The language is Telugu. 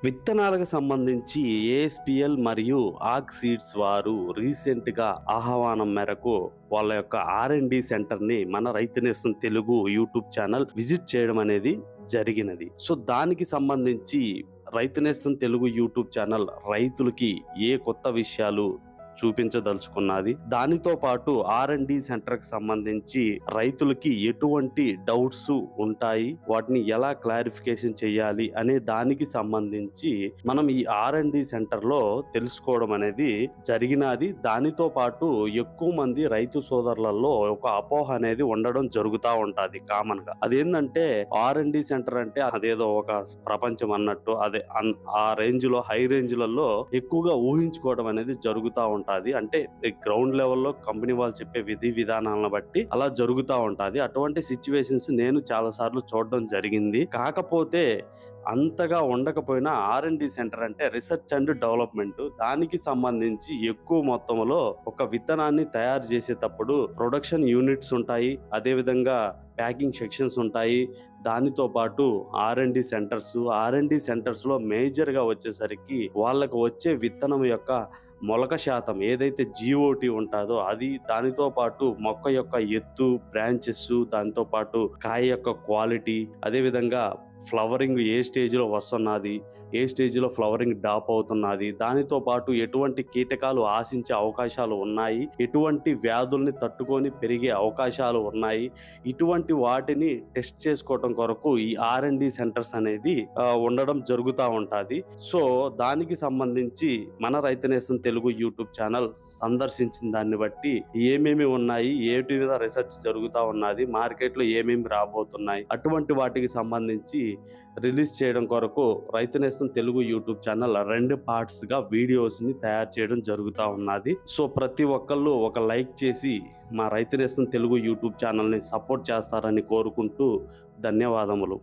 విత్తనాలకు సంబంధించి ఏఎస్పిఎల్ మరియు ఆగ్ సీడ్స్ వారు రీసెంట్‌గా ఆహ్వానం మేరకు వాళ్ళ యొక్క ఆర్&డి సెంటర్‌ని మన రైతు నేస్తం తెలుగు యూట్యూబ్ ఛానల్ విజిట్ చేయడం అనేది జరిగినది. సో, దానికి సంబంధించి రైతు నేస్తం తెలుగు యూట్యూబ్ ఛానల్ రైతులకి ఏ కొత్త విషయాలు చూపించదలుచుకున్నది. దానితో పాటు ఆర్&డి సెంటర్‌కి సంబంధించి రైతులకి ఎటువంటి డౌట్స్ ఉంటాయి, వాటిని ఎలా క్లారిఫికేషన్ చేయాలి అనే దానికి సంబంధించి మనం ఈ ఆర్&డి సెంటర్‌లో తెలుసుకోవడం అనేది జరిగినది. దానితో పాటు ఎక్కువ మంది రైతు సోదరులలో ఒక అపోహ అనేది ఉండడం జరుగుతా ఉంటాది కామన్‌గా. అదేందంటే ఆర్&డి సెంటర్ అంటే అదేదో ఒక ప్రపంచం అన్నట్టు ఆ రేంజ్‌లో హై రేంజ్‌లలో ఎక్కువగా ఊహించుకోవడం అనేది జరుగుతా ఉంటాది. అంటే గ్రౌండ్ లెవెల్‌లో కంపెనీ వాళ్ళు చెప్పే విధి విధానాలను బట్టి అలా జరుగుతా ఉంటాది. అటువంటి సిట్యుయేషన్స్ నేను చాలా సార్లు చూడడం జరిగింది. కాకపోతే అంతగా ఉండకపోయినా ఆర్&డి సెంటర్ అంటే రిసెర్చ్ అండ్ డెవలప్‌మెంట్. దానికి సంబంధించి ఎక్కువ మొత్తంలో ఒక విత్తనాన్ని తయారు చేసేటప్పుడు ప్రొడక్షన్ యూనిట్స్ ఉంటాయి. అదేవిధంగా ప్యాకింగ్ సెక్షన్స్ ఉంటాయి. దానితో పాటు ఆర్&డి సెంటర్స్‌లో మేజర్‌గా వచ్చేసరికి వాళ్ళకు వచ్చే విత్తనం యొక్క మొలక శాతం ఏదైతే జీఓటీ ఉంటాదో అది, దానితో పాటు మొక్క యొక్క ఎత్తు, బ్రాంచెస్, దాంతో పాటు కాయ యొక్క క్వాలిటీ, అదేవిధంగా ఫ్లవరింగ్ ఏ స్టేజ్‌లో వస్తున్నది, ఏ స్టేజ్‌లో ఫ్లవరింగ్ డ్రాప్ అవుతున్నది, దానితో పాటు ఎటువంటి కీటకాలు ఆశించే అవకాశాలు ఉన్నాయి, ఎటువంటి వ్యాధుల్ని తట్టుకొని పెరిగే అవకాశాలు ఉన్నాయి, ఇటువంటి వాటిని టెస్ట్ చేసుకోవటం కొరకు ఈ ఆర్&డి సెంటర్స్ అనేది ఉండడం జరుగుతా ఉంటాది. సో, దానికి సంబంధించి మన రైతు నేస్తం తెలుగు యూట్యూబ్ ఛానల్ సందర్శించిన దాన్ని బట్టి ఏమేమి ఉన్నాయి, ఏటి మీద రీసెర్చ్ జరుగుతా ఉన్నది, మార్కెట్‌లో ఏమేమి రాబోతున్నాయి, అటువంటి వాటికి సంబంధించి రిలీజ్ చేయడం కొరకు రైతు నేస్తం తెలుగు యూట్యూబ్ ఛానల్ 2 పార్ట్స్‌గా వీడియోస్‌ని తయారు చేయడం జరుగుతా ఉన్నది. సో, ప్రతి ఒక్కళ్ళు ఒక లైక్ చేసి మా రైతు నేస్తం తెలుగు యూట్యూబ్ ఛానల్‌ని సపోర్ట్ చేస్తారని కోరుకుంటూ ధన్యవాదములు.